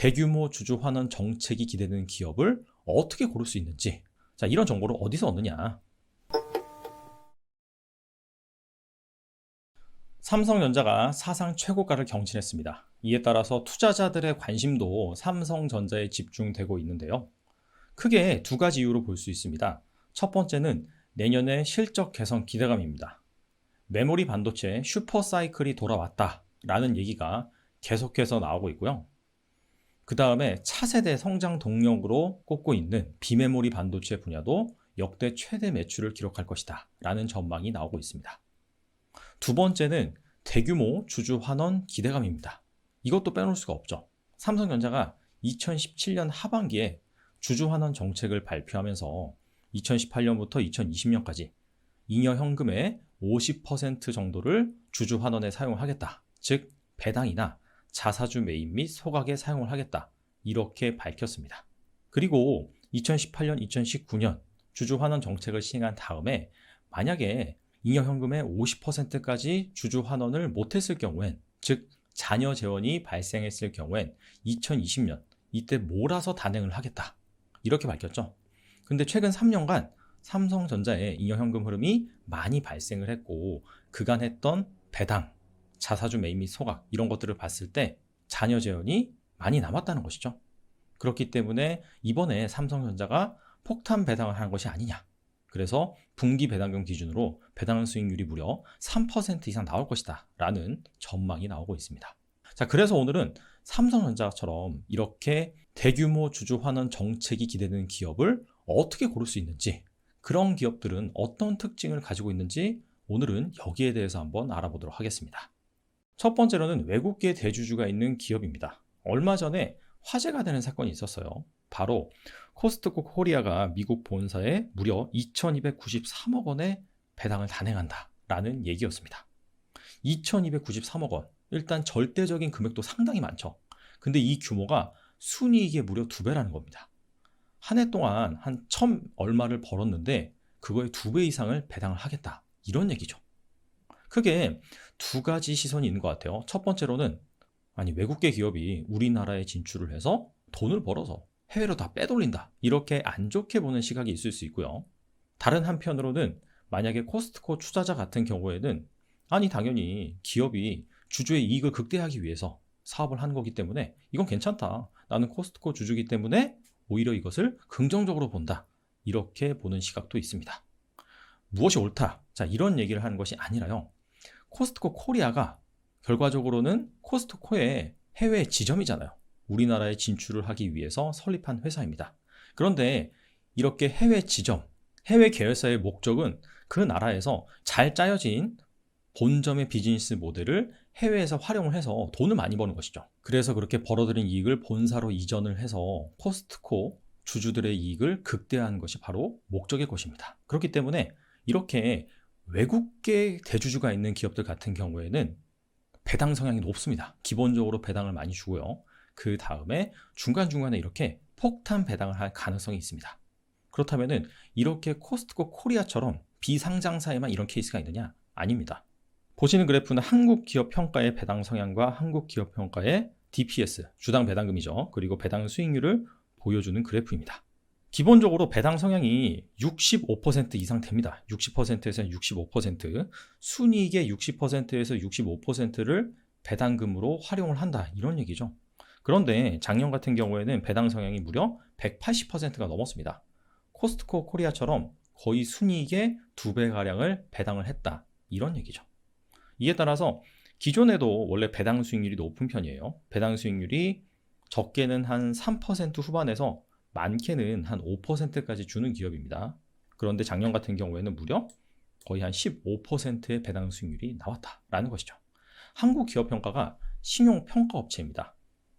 대규모 주주 환원 정책이 기대되는 기업을 어떻게 고를 수 있는지, 자, 이런 정보를 어디서 얻느냐? 삼성전자가 사상 최고가를 경신했습니다. 이에 따라서 투자자들의 관심도 삼성전자에 집중되고 있는데요. 크게 두 가지 이유로 볼 수 있습니다. 첫 번째는 내년의 실적 개선 기대감입니다. 메모리 반도체 슈퍼 사이클이 돌아왔다라는 얘기가 계속해서 나오고 있고요. 그 다음에 차세대 성장 동력으로 꼽고 있는 비메모리 반도체 분야도 역대 최대 매출을 기록할 것이다 라는 전망이 나오고 있습니다. 두 번째는 대규모 주주 환원 기대감입니다. 이것도 빼놓을 수가 없죠. 삼성전자가 2017년 하반기에 주주 환원 정책을 발표하면서 2018년부터 2020년까지 잉여 현금의 50% 정도를 주주 환원에 사용하겠다. 즉 배당이나 자사주 매입 및 소각에 사용을 하겠다. 이렇게 밝혔습니다. 그리고 2018년, 2019년 주주 환원 정책을 시행한 다음에 만약에 잉여 현금의 50%까지 주주 환원을 못했을 경우엔, 즉 잔여 재원이 발생했을 경우엔 2020년 이때 몰아서 단행을 하겠다. 이렇게 밝혔죠. 근데 최근 3년간 삼성전자의 잉여 현금 흐름이 많이 발생을 했고 그간 했던 배당, 자사주 매입 및 소각 이런 것들을 봤을 때 잔여 재원이 많이 남았다는 것이죠. 그렇기 때문에 이번에 삼성전자가 폭탄 배당을 하는 것이 아니냐. 그래서 분기 배당금 기준으로 배당 수익률이 무려 3% 이상 나올 것이다 라는 전망이 나오고 있습니다. 자, 그래서 오늘은 삼성전자처럼 이렇게 대규모 주주 환원 정책이 기대되는 기업을 어떻게 고를 수 있는지, 그런 기업들은 어떤 특징을 가지고 있는지 오늘은 여기에 대해서 한번 알아보도록 하겠습니다. 첫 번째로는 외국계 대주주가 있는 기업입니다. 얼마 전에 화제가 되는 사건이 있었어요. 바로 코스트코 코리아가 미국 본사에 무려 2293억 원의 배당을 단행한다 라는 얘기였습니다. 2293억 원, 일단 절대적인 금액도 상당히 많죠. 근데 이 규모가 순이익의 무려 2배라는 겁니다. 한 해 동안 한 1000 얼마를 벌었는데 그거의 2배 이상을 배당을 하겠다, 이런 얘기죠. 크게 두 가지 시선이 있는 것 같아요. 첫 번째로는 아니 외국계 기업이 우리나라에 진출을 해서 돈을 벌어서 해외로 다 빼돌린다, 이렇게 안 좋게 보는 시각이 있을 수 있고요. 다른 한편으로는 만약에 코스트코 투자자 같은 경우에는 아니 당연히 기업이 주주의 이익을 극대화하기 위해서 사업을 하는 거기 때문에 이건 괜찮다, 나는 코스트코 주주이기 때문에 오히려 이것을 긍정적으로 본다, 이렇게 보는 시각도 있습니다. 무엇이 옳다? 자, 이런 얘기를 하는 것이 아니라요. 코스트코 코리아가 결과적으로는 코스트코의 해외 지점이잖아요. 우리나라에 진출을 하기 위해서 설립한 회사입니다. 그런데 이렇게 해외 지점, 해외 계열사의 목적은 그 나라에서 잘 짜여진 본점의 비즈니스 모델을 해외에서 활용을 해서 돈을 많이 버는 것이죠. 그래서 그렇게 벌어들인 이익을 본사로 이전을 해서 코스트코 주주들의 이익을 극대화하는 것이 바로 목적의 것입니다. 그렇기 때문에 이렇게 외국계 대주주가 있는 기업들 같은 경우에는 배당 성향이 높습니다. 기본적으로 배당을 많이 주고요. 그 다음에 중간중간에 이렇게 폭탄 배당을 할 가능성이 있습니다. 그렇다면 이렇게 코스트코 코리아처럼 비상장사에만 이런 케이스가 있느냐? 아닙니다. 보시는 그래프는 한국기업평가의 배당 성향과 한국기업평가의 DPS, 주당 배당금이죠. 그리고 배당 수익률을 보여주는 그래프입니다. 기본적으로 배당 성향이 65% 이상 됩니다. 60%에서 65%, 순이익의 60%에서 65%를 배당금으로 활용을 한다, 이런 얘기죠. 그런데 작년 같은 경우에는 배당 성향이 무려 180%가 넘었습니다. 코스트코 코리아처럼 거의 순이익의 2배가량을 배당을 했다, 이런 얘기죠. 이에 따라서 기존에도 원래 배당 수익률이 높은 편이에요. 배당 수익률이 적게는 한 3% 후반에서 많게는 한 5%까지 주는 기업입니다. 그런데 작년 같은 경우에는 무려 거의 한 15%의 배당 수익률이 나왔다라는 것이죠. 한국기업평가가 신용평가업체입니다.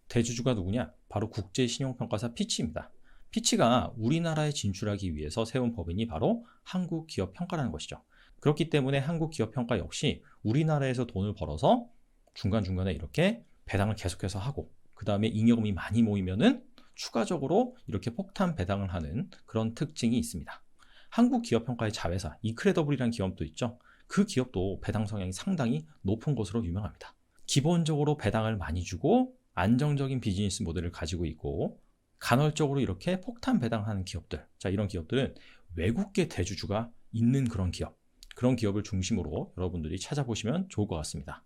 대주주가 누구냐? 바로 국제신용평가사 피치입니다. 피치가 우리나라에 진출하기 위해서 세운 법인이 바로 한국기업평가라는 것이죠. 그렇기 때문에 한국기업평가 역시 우리나라에서 돈을 벌어서 중간중간에 이렇게 배당을 계속해서 하고, 그 다음에 잉여금이 많이 모이면은 추가적으로 이렇게 폭탄 배당을 하는 그런 특징이 있습니다. 한국기업평가의 자회사 이크레더블이라는 기업도 있죠. 그 기업도 배당 성향이 상당히 높은 것으로 유명합니다. 기본적으로 배당을 많이 주고 안정적인 비즈니스 모델을 가지고 있고 간헐적으로 이렇게 폭탄 배당하는 기업들, 자, 이런 기업들은 외국계 대주주가 있는 그런 기업, 그런 기업을 중심으로 여러분들이 찾아보시면 좋을 것 같습니다.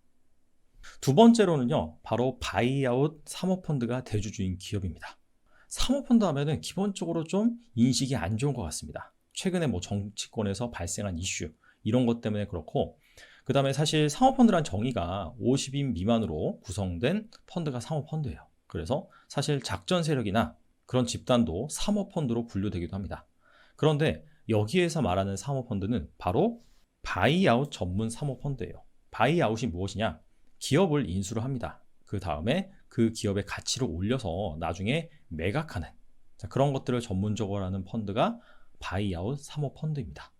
두 번째로는요, 바로 바이아웃 사모펀드가 대주주인 기업입니다. 사모펀드 하면은 기본적으로 좀 인식이 안 좋은 것 같습니다. 최근에 뭐 정치권에서 발생한 이슈, 이런 것 때문에 그렇고, 그 다음에 사실 사모펀드란 정의가 50인 미만으로 구성된 펀드가 사모펀드예요. 그래서 사실 작전 세력이나 그런 집단도 사모펀드로 분류되기도 합니다. 그런데 여기에서 말하는 사모펀드는 바로 바이아웃 전문 사모펀드예요. 바이아웃이 무엇이냐? 기업을 인수를 합니다. 그 다음에 그 기업의 가치를 올려서 나중에 매각하는, 자, 그런 것들을 전문적으로 하는 펀드가 바이아웃 사모펀드입니다.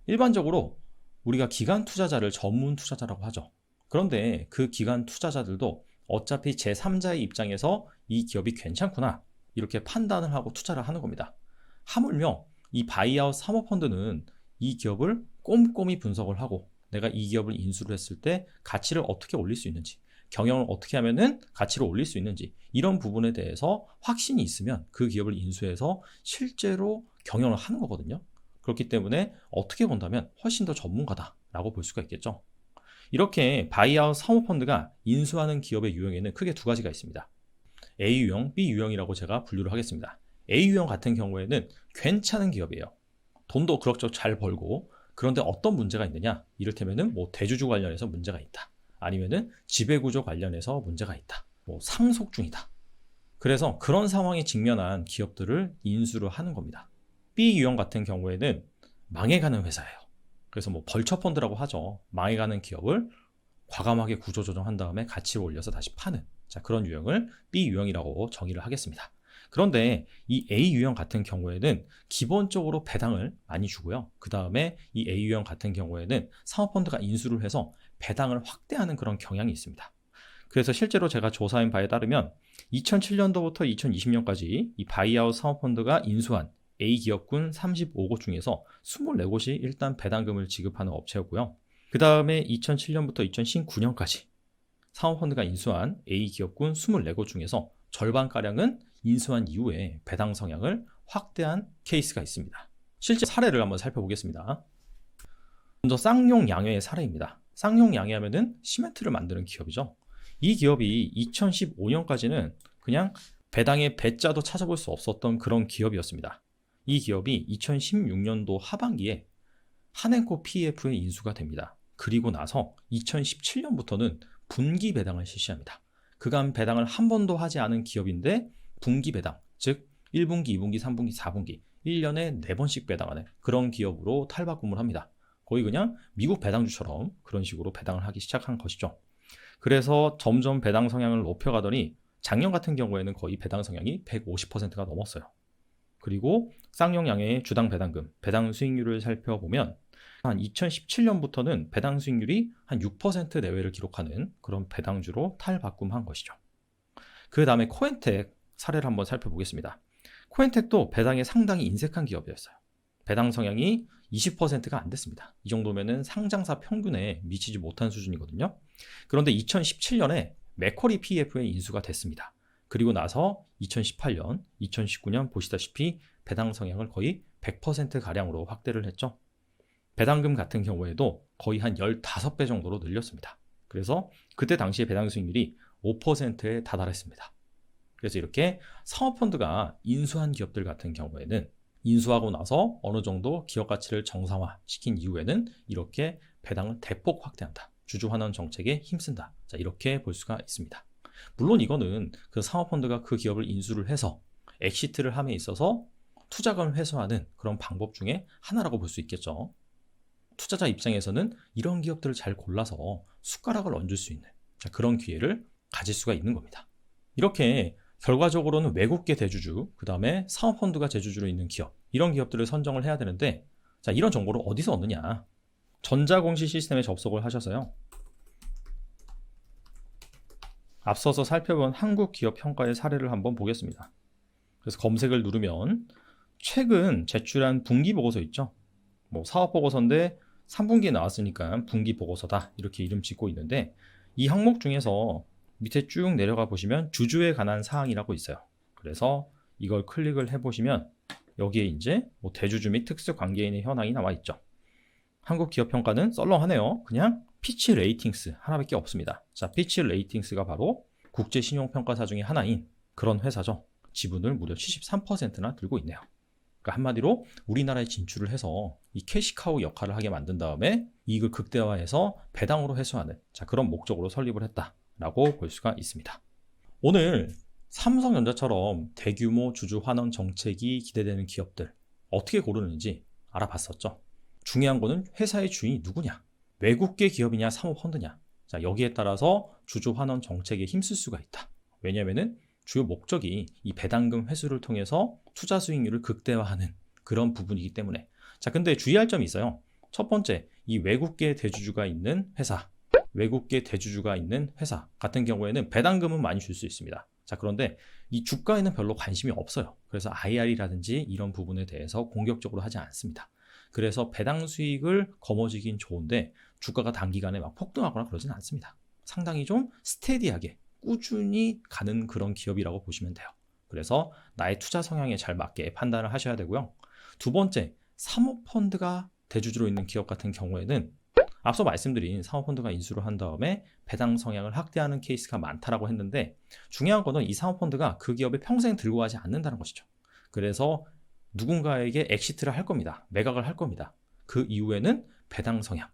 일반적으로 우리가 기관 투자자를 전문 투자자라고 하죠. 그런데 그 기관 투자자들도 어차피 제3자의 입장에서 이 기업이 괜찮구나 이렇게 판단을 하고 투자를 하는 겁니다. 하물며 이 바이아웃 사모펀드는 이 기업을 꼼꼼히 분석을 하고 내가 이 기업을 인수를 했을 때 가치를 어떻게 올릴 수 있는지, 경영을 어떻게 하면은 가치를 올릴 수 있는지, 이런 부분에 대해서 확신이 있으면 그 기업을 인수해서 실제로 경영을 하는 거거든요. 그렇기 때문에 어떻게 본다면 훨씬 더 전문가다라고 볼 수가 있겠죠. 이렇게 바이아웃 사모펀드가 인수하는 기업의 유형에는 크게 두 가지가 있습니다. A유형, B유형이라고 제가 분류를 하겠습니다. A유형 같은 경우에는 괜찮은 기업이에요. 돈도 그럭저럭 잘 벌고, 그런데 어떤 문제가 있느냐? 이를테면은 뭐 대주주 관련해서 문제가 있다. 아니면은 지배구조 관련해서 문제가 있다. 뭐 상속 중이다. 그래서 그런 상황에 직면한 기업들을 인수를 하는 겁니다. B유형 같은 경우에는 망해가는 회사예요. 그래서 뭐 벌처펀드라고 하죠. 망해가는 기업을 과감하게 구조조정한 다음에 가치를 올려서 다시 파는, 자, 그런 유형을 B유형이라고 정의를 하겠습니다. 그런데 이 A유형 같은 경우에는 기본적으로 배당을 많이 주고요. 그 다음에 이 A유형 같은 경우에는 사모펀드가 인수를 해서 배당을 확대하는 그런 경향이 있습니다. 그래서 실제로 제가 조사한 바에 따르면 2007년도부터 2020년까지 이 바이아웃 사모펀드가 인수한 A기업군 35곳 중에서 24곳이 일단 배당금을 지급하는 업체였고요. 그 다음에 2007년부터 2019년까지 사모펀드가 인수한 A기업군 24곳 중에서 절반가량은 인수한 이후에 배당 성향을 확대한 케이스가 있습니다. 실제 사례를 한번 살펴보겠습니다. 먼저 쌍용 양회의 사례입니다. 쌍용 양회하면은 시멘트를 만드는 기업이죠. 이 기업이 2015년까지는 그냥 배당의 배자도 찾아볼 수 없었던 그런 기업이었습니다. 이 기업이 2016년도 하반기에 한행코 PF에 인수가 됩니다. 그리고 나서 2017년부터는 분기 배당을 실시합니다. 그간 배당을 한 번도 하지 않은 기업인데 분기 배당, 즉 1분기, 2분기, 3분기, 4분기 1년에 4번씩 배당하는 그런 기업으로 탈바꿈을 합니다. 거의 그냥 미국 배당주처럼 그런 식으로 배당을 하기 시작한 것이죠. 그래서 점점 배당 성향을 높여가더니 작년 같은 경우에는 거의 배당 성향이 150%가 넘었어요. 그리고 쌍용 양회의 주당 배당금, 배당 수익률을 살펴보면 한 2017년부터는 배당 수익률이 한 6% 내외를 기록하는 그런 배당주로 탈바꿈한 것이죠. 그 다음에 코엔텍 사례를 한번 살펴보겠습니다. 코엔텍도 배당에 상당히 인색한 기업이었어요. 배당 성향이 20%가 안 됐습니다. 이 정도면은 상장사 평균에 미치지 못한 수준이거든요. 그런데 2017년에 맥쿼리 PF에 인수가 됐습니다. 그리고 나서 2018년, 2019년 보시다시피 배당 성향을 거의 100%가량으로 확대를 했죠. 배당금 같은 경우에도 거의 한 15배 정도로 늘렸습니다. 그래서 그때 당시에 배당 수익률이 5%에 다달했습니다. 그래서 이렇게 사모펀드가 인수한 기업들 같은 경우에는 인수하고 나서 어느 정도 기업 가치를 정상화시킨 이후에는 이렇게 배당을 대폭 확대한다. 주주환원 정책에 힘쓴다. 자, 이렇게 볼 수가 있습니다. 물론 이거는 그 사모펀드가 그 기업을 인수를 해서 엑시트를 함에 있어서 투자금을 회수하는 그런 방법 중에 하나라고 볼 수 있겠죠. 투자자 입장에서는 이런 기업들을 잘 골라서 숟가락을 얹을 수 있는, 자, 그런 기회를 가질 수가 있는 겁니다. 이렇게 결과적으로는 외국계 대주주, 그 다음에 사모펀드가 대주주로 있는 기업, 이런 기업들을 선정을 해야 되는데, 자, 이런 정보를 어디서 얻느냐? 전자공시 시스템에 접속을 하셔서요. 앞서서 살펴본 한국기업평가의 사례를 한번 보겠습니다. 그래서 검색을 누르면 최근 제출한 분기보고서 있죠. 뭐 사업보고서인데 3분기에 나왔으니까 분기보고서다 이렇게 이름 짓고 있는데, 이 항목 중에서 밑에 쭉 내려가 보시면 주주에 관한 사항이라고 있어요. 그래서 이걸 클릭을 해보시면 여기에 이제 뭐 대주주 및 특수관계인의 현황이 나와 있죠. 한국기업평가는 썰렁하네요. 그냥 피치 레이팅스 하나밖에 없습니다. 자, 피치 레이팅스가 바로 국제신용평가사 중에 하나인 그런 회사죠. 지분을 무려 73%나 들고 있네요. 그러니까 한마디로 우리나라에 진출을 해서 이 캐시카우 역할을 하게 만든 다음에 이익을 극대화해서 배당으로 회수하는 그런 목적으로 설립을 했다라고 볼 수가 있습니다. 오늘 삼성전자처럼 대규모 주주 환원 정책이 기대되는 기업들 어떻게 고르는지 알아봤었죠. 중요한 거는 회사의 주인이 누구냐, 외국계 기업이냐 사모펀드냐. 자, 여기에 따라서 주주 환원 정책에 힘쓸 수가 있다. 왜냐하면 주요 목적이 이 배당금 회수를 통해서 투자 수익률을 극대화하는 그런 부분이기 때문에. 자, 근데 주의할 점이 있어요. 첫 번째, 이 외국계 대주주가 있는 회사, 외국계 대주주가 있는 회사 같은 경우에는 배당금은 많이 줄 수 있습니다. 자, 그런데 이 주가에는 별로 관심이 없어요. 그래서 IR이라든지 이런 부분에 대해서 공격적으로 하지 않습니다. 그래서 배당 수익을 거머쥐긴 좋은데 주가가 단기간에 막 폭등하거나 그러진 않습니다. 상당히 좀 스테디하게 꾸준히 가는 그런 기업이라고 보시면 돼요. 그래서 나의 투자 성향에 잘 맞게 판단을 하셔야 되고요. 두 번째, 사모펀드가 대주주로 있는 기업 같은 경우에는 앞서 말씀드린 사모펀드가 인수를 한 다음에 배당 성향을 확대하는 케이스가 많다라고 했는데 중요한 거는 이 사모펀드가 그 기업에 평생 들고 가지 않는다는 것이죠. 그래서 누군가에게 엑시트를 할 겁니다. 매각을 할 겁니다. 그 이후에는 배당 성향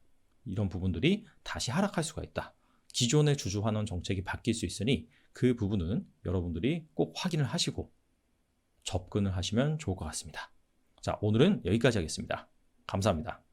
이런 부분들이 다시 하락할 수가 있다. 기존의 주주 환원 정책이 바뀔 수 있으니 그 부분은 여러분들이 꼭 확인을 하시고 접근을 하시면 좋을 것 같습니다. 자, 오늘은 여기까지 하겠습니다. 감사합니다.